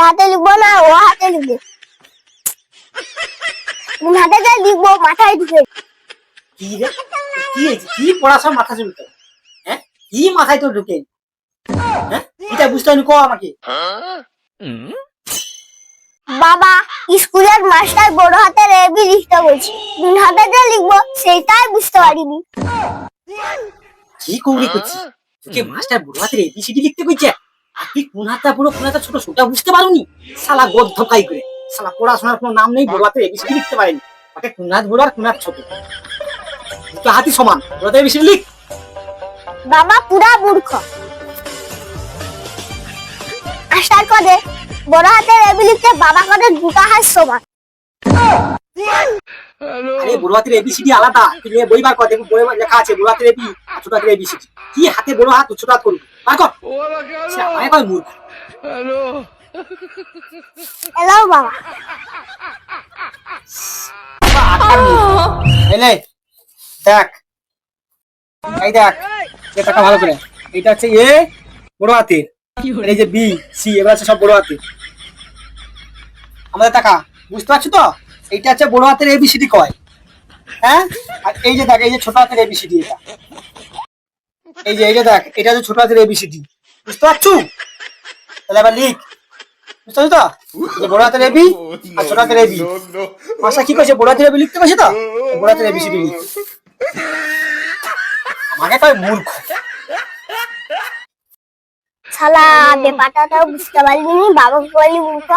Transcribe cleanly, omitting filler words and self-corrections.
হাতে লিখবো না ও হাতে লিখবো? কোন হাতে যা লিখবো মাথায় ঢুকে। কি রে কি হয়েছে? কি পড়াশোনা মাথা চলতো? হ্যাঁ কি মাথায় তো ঢুকে? হ্যাঁ এটা বুঝতে হয়নি, ক আমাকে। বাবা স্কুলের মাস্টার বড় হাতের এবি লিখতে বলছে, কোন হাতে যা লিখবো সেটাই বুঝতে পারিনি। কি কৌড়ি করছিস? তোকে মাস্টার বুড়ো হাতের এবিসিডি লিখতে কইছে, আর তুই কোন হাতটা বুড়ো কোন হাতটা ছোট সেটা বুঝতে পারোনি? শালা গদ্ধ কাই করে, শালা পড়াশোনার কোনো নাম নেই, বুড়ো হাতের এবিসিডি লিখতে পারেনি। ওকে কোন হাত বুড়ো আর কোন হাত ছোট, দুটো হাতই সমান, বুড়ো হাতের এবিসিডি লিখ। বাবা পুরা মূর্খ। মাস্টার কদে বড় হাতের এবি লিখতে বাবা কদে দুটা হাত সমান। আরে বুড়ো হাতের এবিসিডি আলাদা, তুই নিয়ে বই বার কর, দেখবি বই লেখা আছে বুড়ো হাতের এবি আর ছোট হাতের এবিসিডি। কি হাতে বড় হাত ছোট হাত করবি, বার কর। সে আমায় কয় মূর্খ। হ্যালো বাবা। এলে দেখ, এই দেখ এটা ভালো করে, এটা হচ্ছে এ বড় হাতের, আর এই যে বি সি এবার আছে সব বড় হাতের। আমাদের টাকা বুঝতে পারছো তো? এইটা হচ্ছে বড় হাতের এবিসিডি কয়, হ্যাঁ। আর এই যে দেখ এই যে ছোট হাতের এবিসিডি, এটা এই যে দেখ এটা হচ্ছে ছোট হাতের এবিসিডি, বুঝতে পারছো? তাহলে এবার লিখ, বুঝতে পারছো তো? এই যে বড় হাতের এবি আর ছোট হাতের এবি। মাসা কি কইছে, বড় হাতের এবি লিখতে কইছে তো, বড় হাতের এবিসিডি লিখ। আমাকে কয় মূর্খ। শালা ব্যাপারটা তো বুঝতে পারিনি, বাবাকে বলি মূর্খ।